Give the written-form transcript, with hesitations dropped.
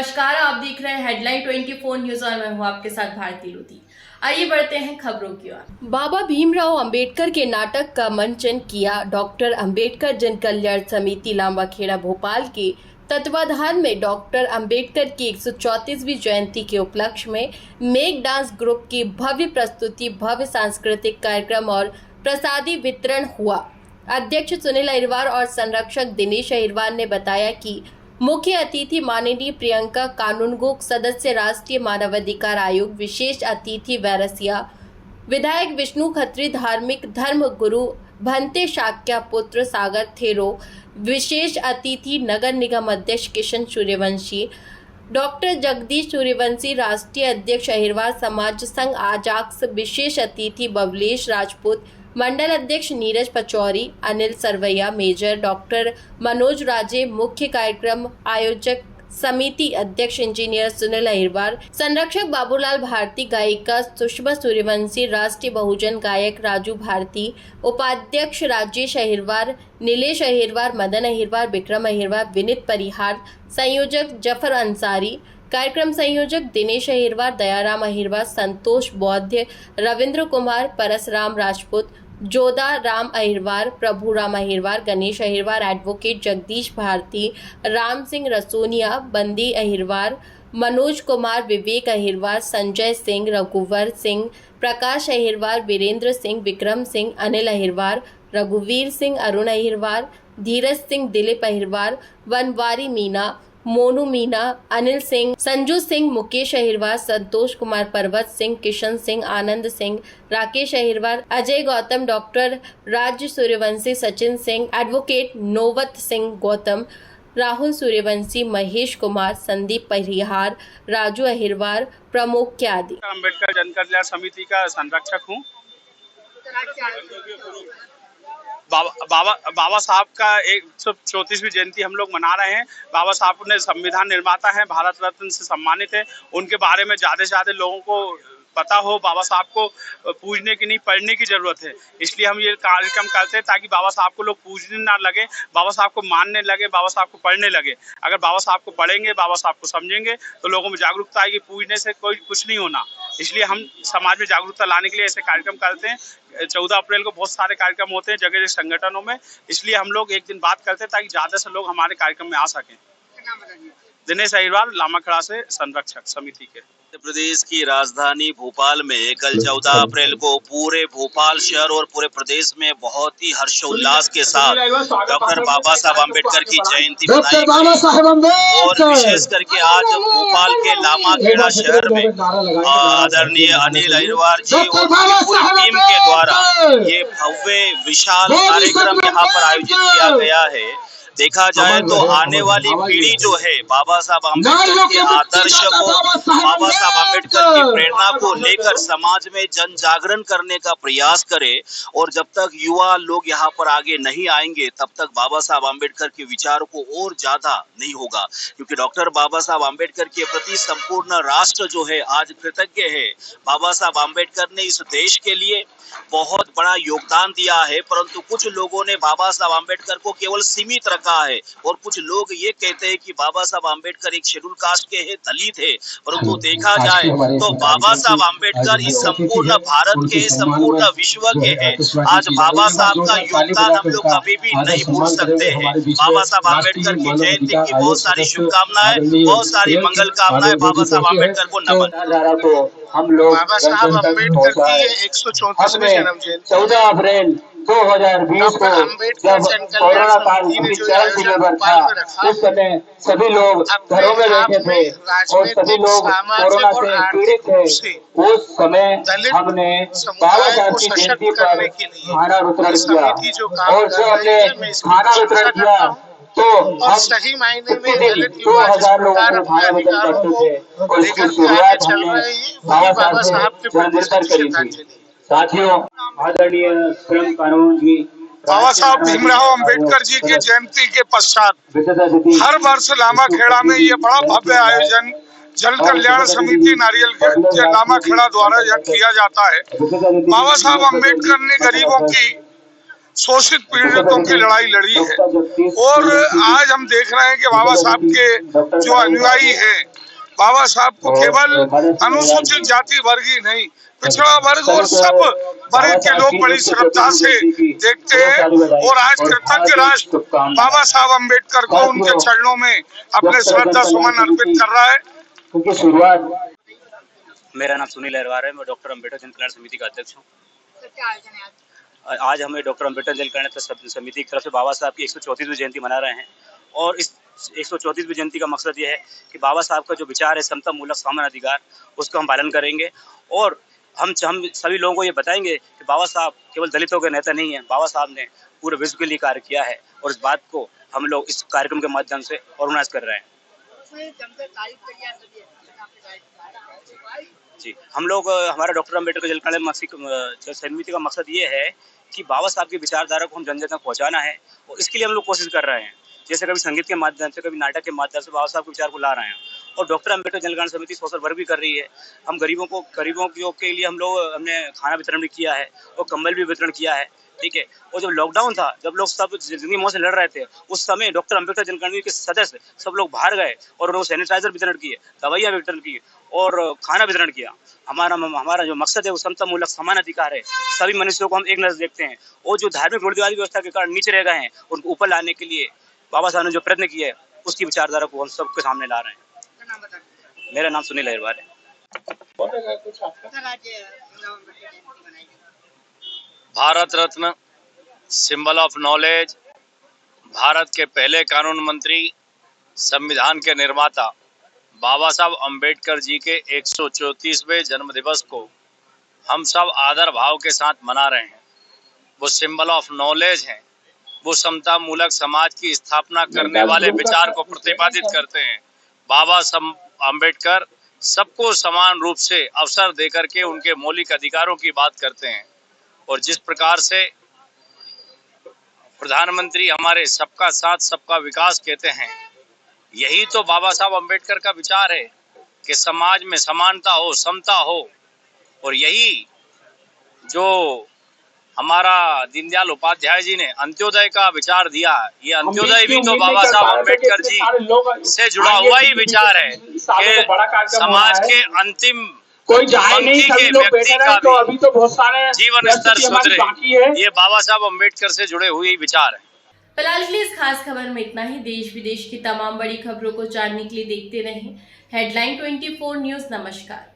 नमस्कार, आप देख रहे हैं हेडलाइन 24 न्यूज और मैं हूं आपके साथ भारती लोधी। आइए बढ़ते हैं खबरों की ओर। बाबा भीमराव अंबेडकर के नाटक का मंचन किया। डॉक्टर अंबेडकर जन कल्याण समिति लांबाखेड़ा भोपाल के तत्वाधान में डॉक्टर अंबेडकर की 134वीं जयंती के उपलक्ष्य में मेक डांस ग्रुप की भव्य प्रस्तुति, भव्य सांस्कृतिक कार्यक्रम और प्रसादी वितरण हुआ। अध्यक्ष सुनील अहिरवार और संरक्षक दिनेश अहिरवार ने बताया कि मुख्य अतिथि माननीय प्रियंका कानूनगो, सदस्य राष्ट्रीय मानवाधिकार आयोग, विशेष अतिथि वैरसिया, विधायक विष्णु खत्री, धार्मिक धर्म गुरु भंते शाक्या पुत्र सागर थेरो, विशेष अतिथि नगर निगम अध्यक्ष किशन सूर्यवंशी, डॉक्टर जगदीश सूर्यवंशी, राष्ट्रीय अध्यक्ष अहिरवार समाज संघ आजाक्स, विशेष अतिथि बबलेश राजपूत, मंडल अध्यक्ष नीरज पचौरी, अनिल सरवैया, मेजर डॉक्टर मनोज राजे, मुख्य कार्यक्रम आयोजक समिति अध्यक्ष इंजीनियर सुनील अहिरवार, संरक्षक बाबूलाल भारती, गायिका सुषमा सूर्यवंशी, राष्ट्रीय बहुजन गायक राजू भारती, उपाध्यक्ष राजेश अहिरवार, नीलेश अहिरवार, मदन अहिरवार, विक्रम अहिरवार, विनीत परिहार, संयोजक जफर अंसारी, कार्यक्रम संयोजक दिनेश अहिरवार, दयाराम अहिरवार, संतोष बौद्ध, रविंद्र कुमार, परसराम राजपूत, जोधा राम अहिरवार, प्रभु राम अहिरवार, गणेश अहिरवार, एडवोकेट जगदीश भारती, राम सिंह रसोनिया, बंदी अहिरवार, मनोज कुमार, विवेक अहिरवार, संजय सिंह, रघुवर सिंह, प्रकाश अहिरवार, वीरेंद्र सिंह, विक्रम सिंह, अनिल अहिरवार, रघुवीर सिंह, अरुण अहिरवार, धीरज सिंह, दिलीप अहिरवार, वनवारी मीना, मोनू मीना, अनिल सिंह, संजू सिंह, मुकेश अहिरवार, संतोष कुमार, पर्वत सिंह, किशन सिंह, आनंद सिंह, राकेश अहिरवार, अजय गौतम, डॉक्टर राज सूर्यवंशी, सचिन सिंह, एडवोकेट नोवत सिंह गौतम, राहुल सूर्यवंशी, महेश कुमार, संदीप परिहार, राजू अहिरवार प्रमुख आदि। अम्बेडकर जन कल्याण समिति का संरक्षक हूँ। बाबा साहब का 134वीं जयंती हम लोग मना रहे हैं। बाबा साहब ने संविधान निर्माता हैं, भारत रत्न से सम्मानित है। उनके बारे में ज़्यादा से ज़्यादा लोगों को पता हो। बाबा साहब को पूजने की नहीं, पढ़ने की जरूरत है। इसलिए हम ये कार्यक्रम करते हैं ताकि बाबा साहब को लोग पूजने ना लगे, बाबा साहब को मानने लगे, बाबा साहब को पढ़ने लगे। अगर बाबा साहब को पढ़ेंगे, बाबा साहब को समझेंगे तो लोगों में जागरूकता आएगी। पूजने से कोई कुछ नहीं होना। इसलिए हम समाज में जागरूकता लाने के लिए ऐसे कार्यक्रम करते हैं। 14 अप्रैल को बहुत सारे कार्यक्रम होते हैं जगह जगह संगठनों में। इसलिए हम लोग एक दिन बात करते हैं ताकि ज़्यादा से लोग हमारे कार्यक्रम में आ सकें। दिनेश अहिरवार, लामाखड़ा से संरक्षक समिति के। मध्य प्रदेश की राजधानी भोपाल में कल 14 अप्रैल को पूरे भोपाल शहर और पूरे प्रदेश में बहुत ही हर्षोल्लास के साथ डॉक्टर बाबा साहब अम्बेडकर की जयंती मनाई गई। और विशेष करके आज भोपाल के लामाखेड़ा शहर में आदरणीय अनिल अहिरवार जी और पूरी टीम के द्वारा ये भव्य विशाल कार्यक्रम यहाँ पर आयोजित किया गया है। देखा जाए तो आने वाली पीढ़ी जो है बाबा साहब अम्बेडकर के आदर्श को, बाबा साहब अम्बेडकर की प्रेरणा को लेकर समाज में जन जागरण करने का प्रयास करे। और जब तक युवा लोग यहाँ पर आगे नहीं आएंगे तब तक बाबा साहब अम्बेडकर के विचारों को और ज्यादा नहीं होगा। क्योंकि डॉक्टर बाबा साहब अम्बेडकर के प्रति संपूर्ण राष्ट्र जो है आज कृतज्ञ है। बाबा साहब अम्बेडकर ने इस देश के लिए बहुत बड़ा योगदान दिया है, परंतु कुछ लोगों ने बाबा साहब अम्बेडकर को केवल सीमित रखा है। और कुछ लोग ये कहते हैं कि बाबा साहब अम्बेडकर एक शेड्यूल कास्ट के है, दलित है। परंतु देखा जाए तो बाबा साहब अम्बेडकर इस संपूर्ण भारत के, संपूर्ण विश्व के है। आज बाबा साहब का योगदान हम लोग कभी भी नहीं भूल सकते हैं। बाबा साहब अम्बेडकर की जयंती की बहुत सारी शुभकामनाएं, बहुत सारी मंगल कामनाएं। बाबा साहब अम्बेडकर को नमन। हम लोग बाबा साहब अम्बेडकर की 134वीं जन्म जयंती 14 अप्रैल 2020 को जब कोरोना काल की चरम सीमा पर था, उस समय सभी लोग घरों में बैठे थे और सभी लोग कोरोना से पीड़ित थे। उस समय हमने बाबा साहब की जयंती पर खाना वितरण किया और जब हमने खाना वितरण किया तो हम सही मायने में 2000 लोगों को खाना वितरण करते थे। और इसकी शुरुआत हमने बाबा साहब के जन्मदिन पर करी थी। साथियों, आदरणीय श्रम कानून जी बाबा साहब भीमराव अंबेडकर जी की जयंती के पश्चात हर वर्ष लामाखेड़ा में ये बड़ा भव्य आयोजन जन कल्याण समिति नारियल के लामाखेड़ा द्वारा यह किया जाता है। बाबा साहब अंबेडकर ने गरीबों की, शोषित पीड़ितों की लड़ाई लड़ी है। और आज हम देख रहे हैं कि बाबा साहब के जो अनुयायी हैं बाबा साहब को केवल अनुसूचित जाति वर्ग ही नहीं, पिछड़ा वर्ग और सब वर्ग के लोग बड़ी श्रद्धा से देखते हैं। और आज कृतज्ञ राष्ट्र बाबा साहब अम्बेडकर को उनके चरणों में अपने श्रद्धा सुमन अर्पित कर रहा है। क्योंकि शुरुआत। मेरा नाम सुनील अहरवार है, मैं डॉक्टर अम्बेडकर जन कल्याण समिति का अध्यक्ष हूँ। आज हमें डॉक्टर अम्बेडकर जन कल्याण समिति की तरफ से बाबा साहब की 134वीं जयंती मना रहे हैं और इस 134वीं जयंती का मकसद ये है कि बाबा साहब का जो विचार है समता मूलक समान अधिकार, उसका हम पालन करेंगे और हम सभी लोगों को ये बताएंगे कि बाबा साहब केवल दलितों के नेता नहीं हैं, बाबा साहब ने पूरे विश्व के लिए कार्य किया है और इस बात को हम लोग इस कार्यक्रम के माध्यम से ऑर्गेनाइज कर रहे हैं। जी, हम लोग हमारा डॉक्टर अम्बेडकर जन कल्याण समिति का मकसद ये है कि बाबा साहब की विचारधारा को हम जन जन तक पहुँचाना है और इसके लिए हम लोग कोशिश कर रहे हैं। जैसे कभी संगीत के माध्यम से, कभी नाटक के माध्यम से बाबा साहब के विचार को ला रहे हैं और डॉक्टर अम्बेडकर जन कल्याण समिति सोशल वर्क भी कर रही है। हम गरीबों के लिए हमने खाना वितरण भी किया है और कंबल भी वितरण किया है, ठीक है। और जब लॉकडाउन था, जब लोग सब जिंदगी मौत से लड़ रहे थे, उस समय डॉक्टर अम्बेडकर जन कल्याण के सदस्य सब लोग बाहर गए और उन्होंने सैनिटाइजर वितरण किए, दवाइयाँ वितरण की और खाना वितरण किया। हमारा जो मकसद है वो समता मूलक समान अधिकार है। सभी मनुष्यों को हम एक नजर देखते हैं और जो धार्मिक रूढ़िवादी व्यवस्था के कारण नीचे रह गए हैं उनको ऊपर लाने के लिए बाबा साहब ने जो प्रयत्न किए है उसकी विचारधारा को हम सबके सामने ला रहे हैं। मेरा नाम सुनील अहरवार है। Bharat Ratna, symbol of knowledge, Bharat के पहले कानून मंत्री, संविधान के निर्माता बाबा साहब अम्बेडकर जी के 134वें जन्म दिवस को हम सब आदर भाव के साथ मना रहे हैं। वो सिंबल ऑफ नॉलेज हैं, वो समता मूलक समाज की स्थापना करने वाले विचार को प्रतिपादित करते हैं। बाबा साहब अम्बेडकर सबको समान रूप से अवसर देकर के उनके मौलिक अधिकारों की बात करते हैं और जिस प्रकार से प्रधानमंत्री हमारे सबका साथ सबका विकास कहते हैं, यही तो बाबा साहब अम्बेडकर का विचार है कि समाज में समानता हो, समता हो। और यही जो हमारा दीनदयाल उपाध्याय जी ने अंत्योदय का विचार दिया, ये अंत्योदय भी तो बाबा साहब अम्बेडकर जी से जुड़ा हुआ ही विचार है कि समाज के अंतिम कोई जाए नहीं, सभी लोग बैठे रहे, तो अभी तो बहुत सारे जीवन स्तर सुधरे, ये बाबा साहब अम्बेडकर से जुड़े हुए विचार है। फिलहाल के लिए इस खास खबर में इतना ही। देश विदेश की तमाम बड़ी खबरों को जानने के लिए देखते रहें हेडलाइन 24 न्यूज। नमस्कार।